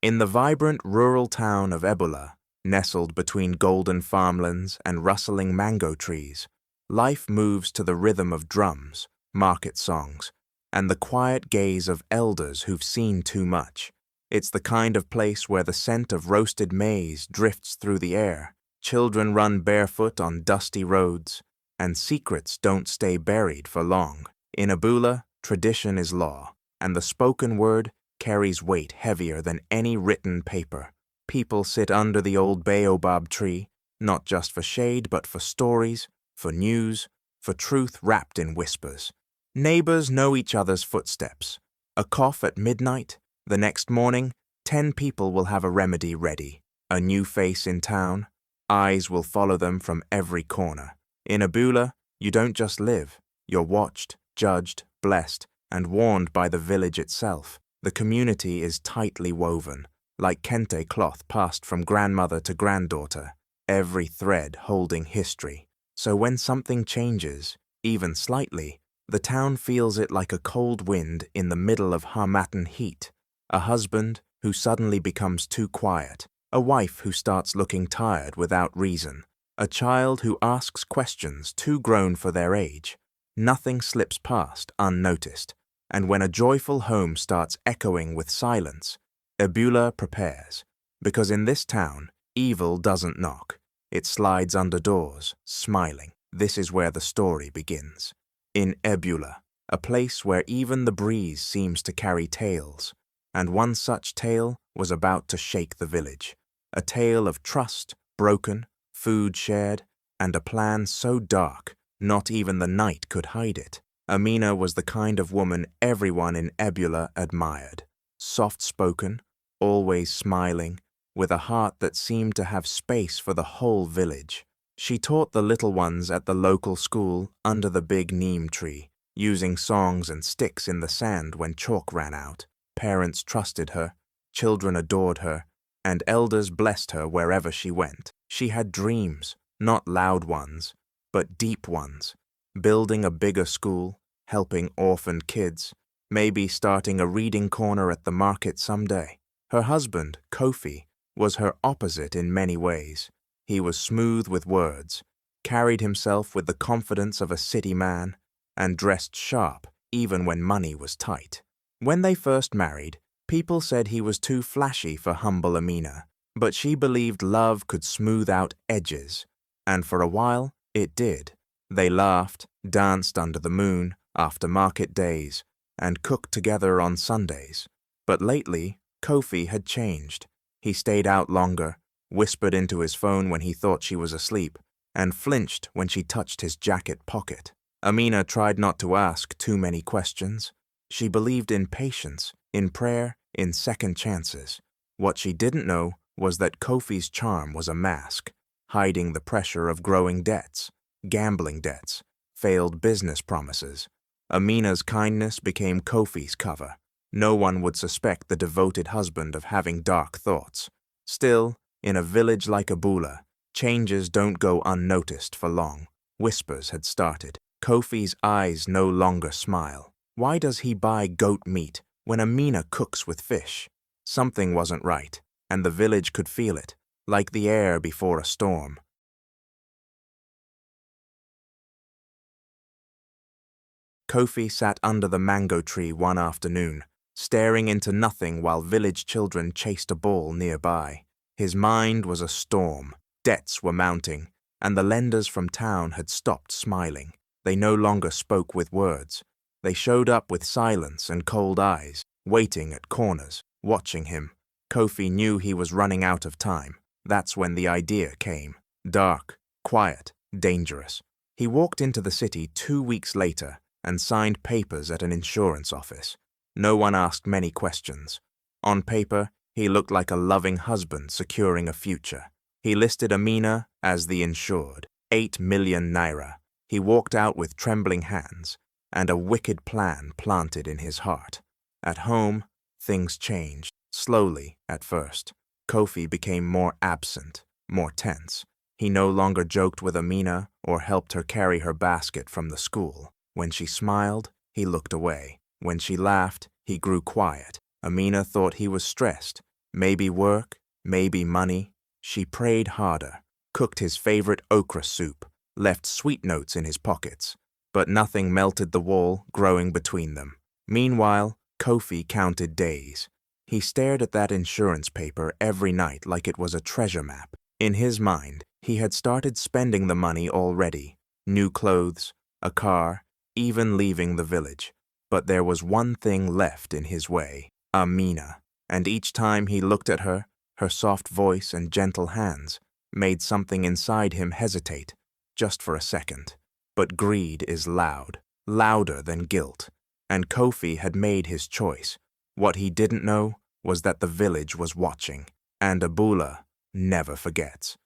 In the vibrant rural town of Ebula, nestled between golden farmlands and rustling mango trees, life moves to the rhythm of drums, market songs, and the quiet gaze of elders who've seen too much. It's the kind of place where the scent of roasted maize drifts through the air, children run barefoot on dusty roads, and secrets don't stay buried for long. In Ebula, tradition is law, and the spoken word carries weight heavier than any written paper. People sit under the old baobab tree, not just for shade but for stories, for news, for truth wrapped in whispers. Neighbors know each other's footsteps. A cough at midnight, the next morning, 10 people will have a remedy ready. A new face in town, eyes will follow them from every corner. In Ebula, you don't just live, you're watched, judged, blessed, and warned by the village itself. The community is tightly woven, like kente cloth passed from grandmother to granddaughter, every thread holding history. So when something changes, even slightly, the town feels it like a cold wind in the middle of Harmattan heat. A husband who suddenly becomes too quiet, a wife who starts looking tired without reason, a child who asks questions too grown for their age. Nothing slips past unnoticed, and when a joyful home starts echoing with silence, Ebula prepares, because in this town, evil doesn't knock. It slides under doors, smiling. This is where the story begins. In Ebula, a place where even the breeze seems to carry tales, and one such tale was about to shake the village. A tale of trust broken, food shared, and a plan so dark, not even the night could hide it. Amina was the kind of woman everyone in Ebula admired. Soft-spoken, always smiling, with a heart that seemed to have space for the whole village. She taught the little ones at the local school under the big neem tree, using songs and sticks in the sand when chalk ran out. Parents trusted her, children adored her, and elders blessed her wherever she went. She had dreams, not loud ones, but deep ones. Building a bigger school, helping orphaned kids, maybe starting a reading corner at the market someday. Her husband, Kofi, was her opposite in many ways. He was smooth with words, carried himself with the confidence of a city man, and dressed sharp even when money was tight. When they first married, people said he was too flashy for humble Amina, but she believed love could smooth out edges, and for a while it did. They laughed, danced under the moon after market days, and cooked together on Sundays. But lately, Kofi had changed. He stayed out longer, whispered into his phone when he thought she was asleep, and flinched when she touched his jacket pocket. Amina tried not to ask too many questions. She believed in patience, in prayer, in second chances. What she didn't know was that Kofi's charm was a mask, hiding the pressure of growing debts, gambling debts, failed business promises. Amina's kindness became Kofi's cover. No one would suspect the devoted husband of having dark thoughts. Still, in a village like Ebula, changes don't go unnoticed for long. Whispers had started. Kofi's eyes no longer smile. Why does he buy goat meat when Amina cooks with fish? Something wasn't right, and the village could feel it, like the air before a storm. Kofi sat under the mango tree one afternoon, staring into nothing while village children chased a ball nearby. His mind was a storm. Debts were mounting, and the lenders from town had stopped smiling. They no longer spoke with words. They showed up with silence and cold eyes, waiting at corners, watching him. Kofi knew he was running out of time. That's when the idea came. Dark, quiet, dangerous. He walked into the city 2 weeks later and signed papers at an insurance office. No one asked many questions. On paper, he looked like a loving husband securing a future. He listed Amina as the insured, 8 million naira. He walked out with trembling hands and a wicked plan planted in his heart. At home, things changed, slowly at first. Kofi became more absent, more tense. He no longer joked with Amina or helped her carry her basket from the school. When she smiled, he looked away. When she laughed, he grew quiet. Amina thought he was stressed, Maybe work, maybe money. She prayed harder, cooked his favorite okra soup, left sweet notes in his pockets, but nothing melted the wall growing between them. Meanwhile, Kofi counted days. He stared at that insurance paper every night like it was a treasure map. In his mind, he had started spending the money already. New clothes, a car, even leaving the village. But there was one thing left in his way, Amina. And each time he looked at her, her soft voice and gentle hands made something inside him hesitate, just for a second. But greed is loud, louder than guilt. And Kofi had made his choice. What he didn't know was that the village was watching, and Abula never forgets.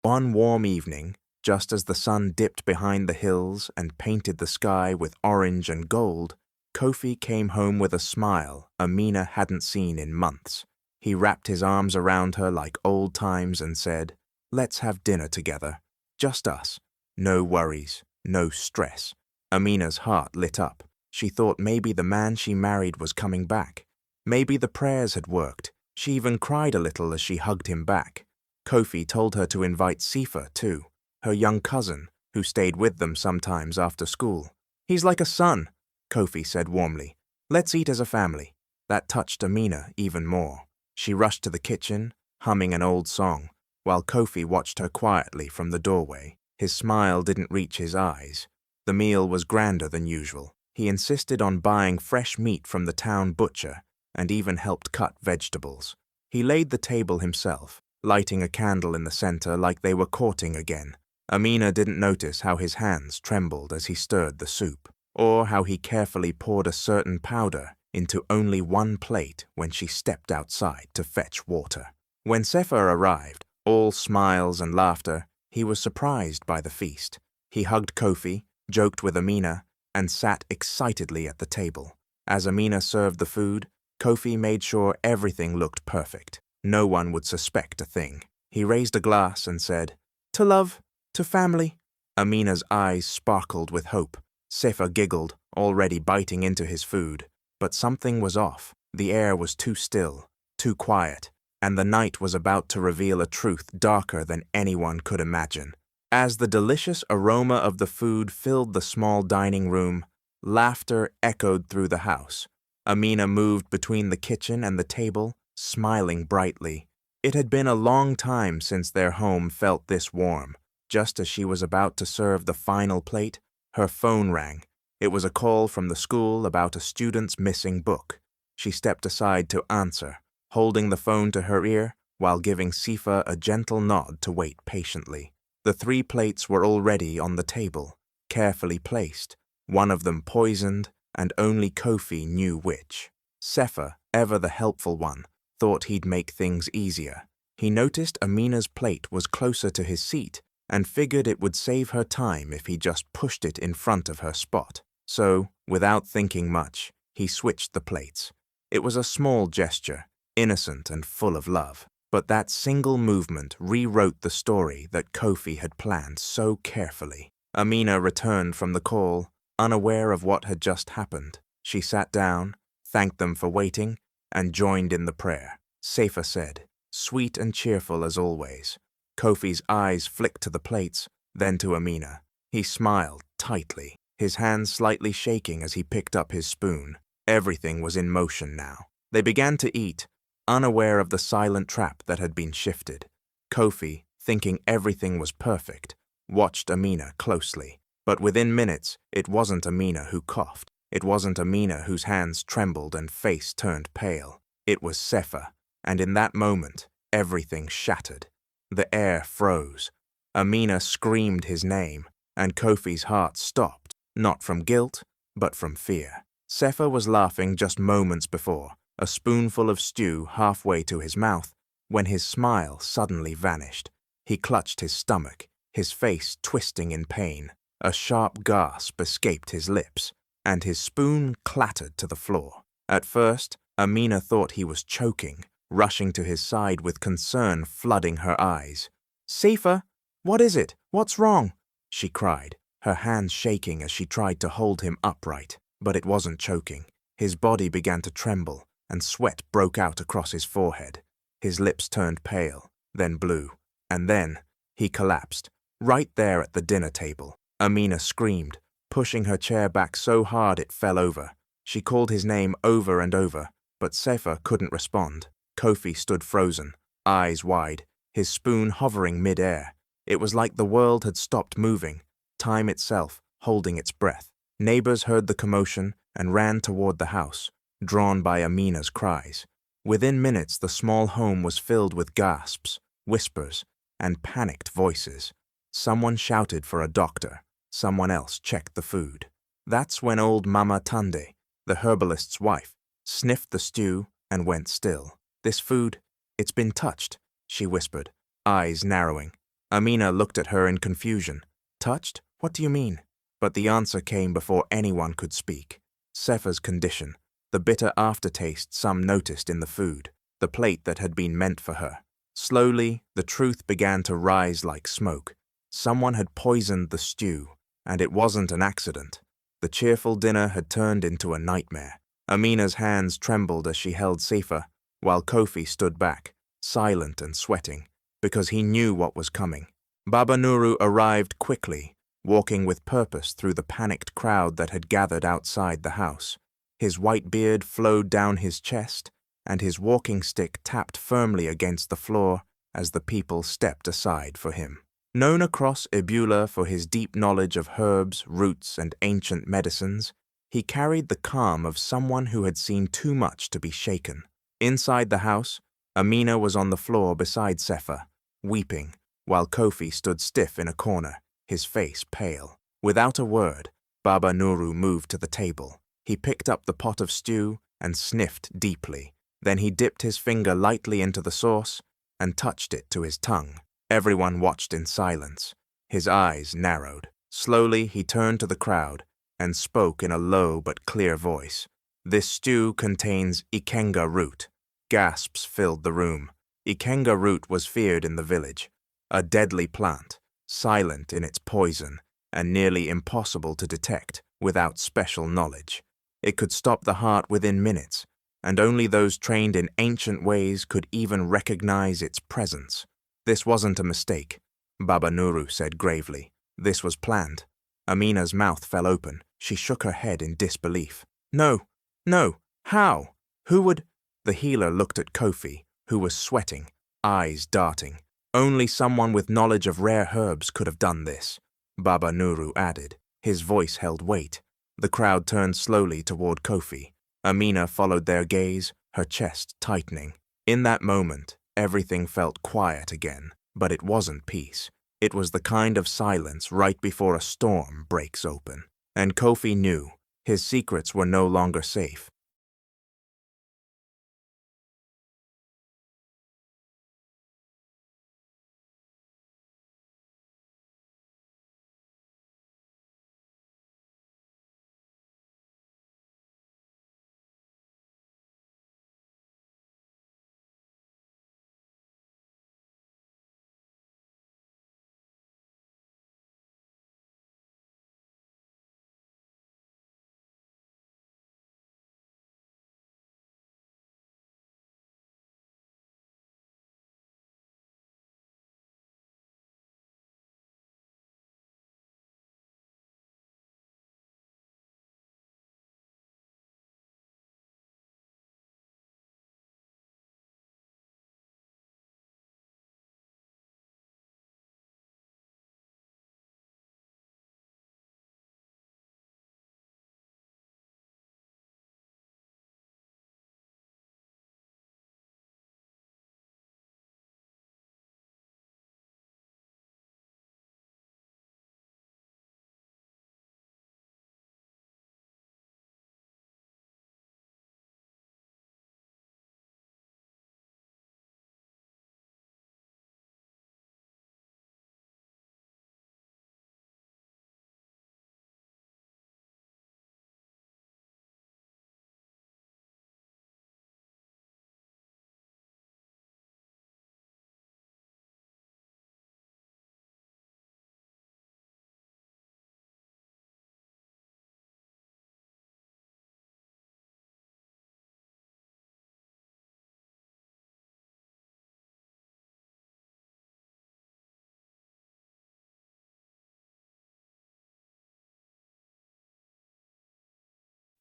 One warm evening, just as the sun dipped behind the hills and painted the sky with orange and gold, Kofi came home with a smile Amina hadn't seen in months. He wrapped his arms around her like old times and said, "Let's have dinner together. Just us. No worries, no stress." Amina's heart lit up. She thought maybe the man she married was coming back. Maybe the prayers had worked. She even cried a little as she hugged him back. Kofi told her to invite Sifa, too, her young cousin, who stayed with them sometimes after school. "He's like a son," Kofi said warmly. "Let's eat as a family." That touched Amina even more. She rushed to the kitchen, humming an old song, while Kofi watched her quietly from the doorway. His smile didn't reach his eyes. The meal was grander than usual. He insisted on buying fresh meat from the town butcher and even helped cut vegetables. He laid the table himself, lighting a candle in the center like they were courting again. Amina didn't notice how his hands trembled as he stirred the soup, or how he carefully poured a certain powder into only one plate when she stepped outside to fetch water. When Sefer arrived, all smiles and laughter, he was surprised by the feast. He hugged Kofi, joked with Amina, and sat excitedly at the table. As Amina served the food, Kofi made sure everything looked perfect. No one would suspect a thing. He raised a glass and said, "To love, to family." Amina's eyes sparkled with hope. Sefer giggled, already biting into his food. But something was off. The air was too still, too quiet, and the night was about to reveal a truth darker than anyone could imagine. As the delicious aroma of the food filled the small dining room, laughter echoed through the house. Amina moved between the kitchen and the table, smiling brightly. It had been a long time since their home felt this warm. Just as she was about to serve the final plate, her phone rang. It was a call from the school about a student's missing book. She stepped aside to answer, holding the phone to her ear while giving Sifa a gentle nod to wait patiently. The 3 plates were already on the table, carefully placed, one of them poisoned, and only Kofi knew which. Sefer, ever the helpful one, thought he'd make things easier. He noticed Amina's plate was closer to his seat and figured it would save her time if he just pushed it in front of her spot. So, without thinking much, he switched the plates. It was a small gesture, innocent and full of love. But that single movement rewrote the story that Kofi had planned so carefully. Amina returned from the call, unaware of what had just happened. She sat down, thanked them for waiting, and joined in the prayer. Sefer said, sweet and cheerful as always. Kofi's eyes flicked to the plates, then to Amina. He smiled tightly, his hands slightly shaking as he picked up his spoon. Everything was in motion now. They began to eat, unaware of the silent trap that had been shifted. Kofi, thinking everything was perfect, watched Amina closely. But within minutes, it wasn't Amina who coughed. It wasn't Amina whose hands trembled and face turned pale. It was Sefer, and in that moment, everything shattered. The air froze. Amina screamed his name, and Kofi's heart stopped, not from guilt, but from fear. Sefer was laughing just moments before, a spoonful of stew halfway to his mouth, when his smile suddenly vanished. He clutched his stomach, his face twisting in pain. A sharp gasp escaped his lips, and his spoon clattered to the floor. At first, Amina thought he was choking, rushing to his side with concern flooding her eyes. "Sefer, what is it? What's wrong?" she cried, her hands shaking as she tried to hold him upright. But it wasn't choking. His body began to tremble, and sweat broke out across his forehead. His lips turned pale, then blue, and then he collapsed, right there at the dinner table. Amina screamed, pushing her chair back so hard it fell over. She called his name over and over, but Sefer couldn't respond. Kofi stood frozen, eyes wide, his spoon hovering mid-air. It was like the world had stopped moving, time itself holding its breath. Neighbors heard the commotion and ran toward the house, drawn by Amina's cries. Within minutes, the small home was filled with gasps, whispers, and panicked voices. Someone shouted for a doctor. Someone else checked the food. That's when old Mama Tande, the herbalist's wife, sniffed the stew and went still. "This food, it's been touched," she whispered, eyes narrowing. Amina looked at her in confusion. "Touched? What do you mean?" But the answer came before anyone could speak. Sefer's condition, the bitter aftertaste some noticed in the food, the plate that had been meant for her. Slowly, the truth began to rise like smoke. Someone had poisoned the stew, and it wasn't an accident. The cheerful dinner had turned into a nightmare. Amina's hands trembled as she held Sefer, while Kofi stood back, silent and sweating, because he knew what was coming. Baba Nuru arrived quickly, walking with purpose through the panicked crowd that had gathered outside the house. His white beard flowed down his chest, and his walking stick tapped firmly against the floor as the people stepped aside for him. Known across Ebula for his deep knowledge of herbs, roots, and ancient medicines, he carried the calm of someone who had seen too much to be shaken. Inside the house, Amina was on the floor beside Sefer, weeping, while Kofi stood stiff in a corner, his face pale. Without a word, Baba Nuru moved to the table. He picked up the pot of stew and sniffed deeply. Then he dipped his finger lightly into the sauce and touched it to his tongue. Everyone watched in silence. His eyes narrowed. Slowly, he turned to the crowd and spoke in a low but clear voice. "This stew contains Ikenga root." Gasps filled the room. Ikenga root was feared in the village. A deadly plant, silent in its poison, and nearly impossible to detect without special knowledge. It could stop the heart within minutes, and only those trained in ancient ways could even recognize its presence. "This wasn't a mistake," Baba Nuru said gravely. "This was planned." Amina's mouth fell open. She shook her head in disbelief. "No, no, how? Who would—" The healer looked at Kofi, who was sweating, eyes darting. "Only someone with knowledge of rare herbs could have done this," Baba Nuru added. His voice held weight. The crowd turned slowly toward Kofi. Amina followed their gaze, her chest tightening. In that moment, everything felt quiet again, but it wasn't peace. It was the kind of silence right before a storm breaks open. And Kofi knew his secrets were no longer safe.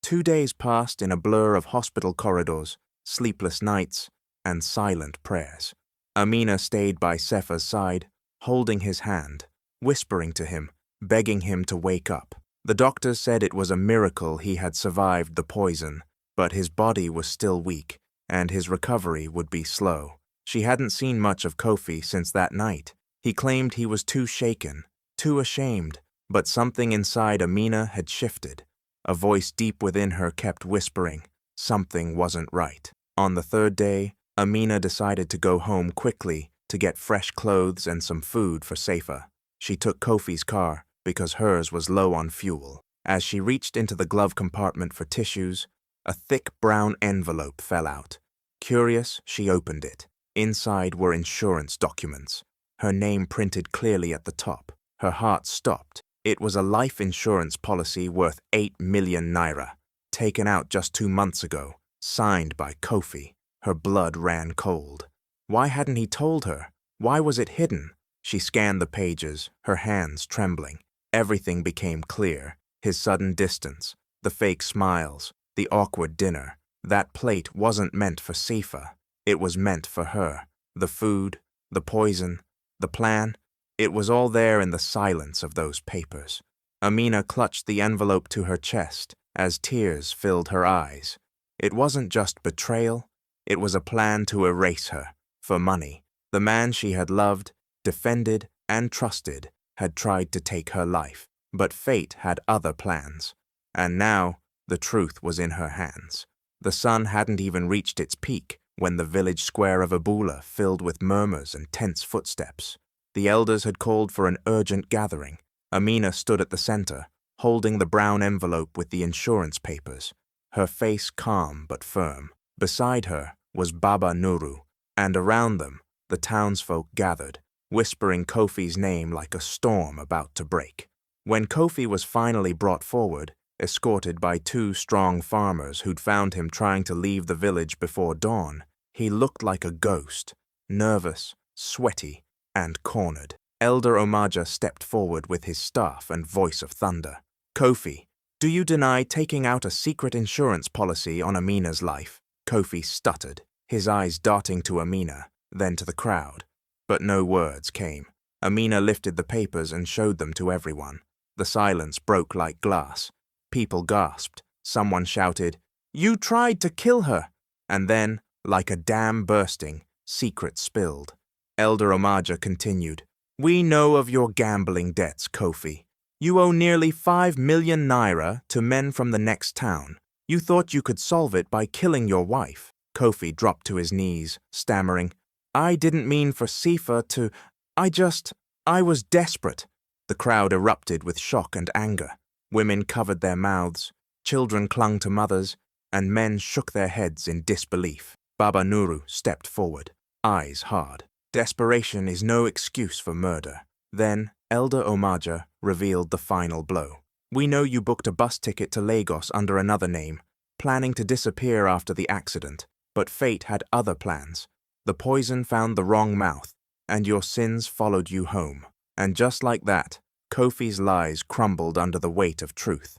Two days passed in a blur of hospital corridors, sleepless nights, and silent prayers. Amina stayed by Sefa's side, holding his hand, whispering to him, begging him to wake up. The doctors said it was a miracle he had survived the poison, but his body was still weak, and his recovery would be slow. She hadn't seen much of Kofi since that night. He claimed he was too shaken, too ashamed, but something inside Amina had shifted. A voice deep within her kept whispering, something wasn't right. On the third day, Amina decided to go home quickly to get fresh clothes and some food for Sefa. She took Kofi's car because hers was low on fuel. As she reached into the glove compartment for tissues, a thick brown envelope fell out. Curious, she opened it. Inside were insurance documents, her name printed clearly at the top. Her heart stopped. It was a life insurance policy worth 8 million naira, taken out just 2 months ago, signed by Kofi. Her blood ran cold. Why hadn't he told her? Why was it hidden? She scanned the pages, her hands trembling. Everything became clear. His sudden distance, the fake smiles, the awkward dinner. That plate wasn't meant for Sefa. It was meant for her. The food, the poison, the plan. It was all there in the silence of those papers. Amina clutched the envelope to her chest as tears filled her eyes. It wasn't just betrayal. It was a plan to erase her, for money. The man she had loved, defended, and trusted had tried to take her life. But fate had other plans. And now, the truth was in her hands. The sun hadn't even reached its peak when the village square of Ebula filled with murmurs and tense footsteps. The elders had called for an urgent gathering. Amina stood at the center, holding the brown envelope with the insurance papers, her face calm but firm. Beside her was Baba Nuru, and around them the townsfolk gathered, whispering Kofi's name like a storm about to break. When Kofi was finally brought forward, escorted by 2 strong farmers who'd found him trying to leave the village before dawn, he looked like a ghost, nervous, sweaty, and cornered. Elder Omaja stepped forward with his staff and voice of thunder. "Kofi, do you deny taking out a secret insurance policy on Amina's life?" Kofi stuttered, his eyes darting to Amina, then to the crowd. But no words came. Amina lifted the papers and showed them to everyone. The silence broke like glass. People gasped. Someone shouted, "You tried to kill her!" And then, like a dam bursting, secrets spilled. Elder Omaja continued, We know of your gambling debts, Kofi. You owe nearly 5 million naira to men from the next town. You thought you could solve it by killing your wife. Kofi dropped to his knees, stammering, I didn't mean for Sifa to… I was desperate. The crowd erupted with shock and anger. Women covered their mouths, children clung to mothers, and men shook their heads in disbelief. Baba Nuru stepped forward, eyes hard. Desperation is no excuse for murder. Then, Elder Omaja revealed the final blow. We know you booked a bus ticket to Lagos under another name, planning to disappear after the accident, but fate had other plans. The poison found the wrong mouth, and your sins followed you home. And just like that, Kofi's lies crumbled under the weight of truth.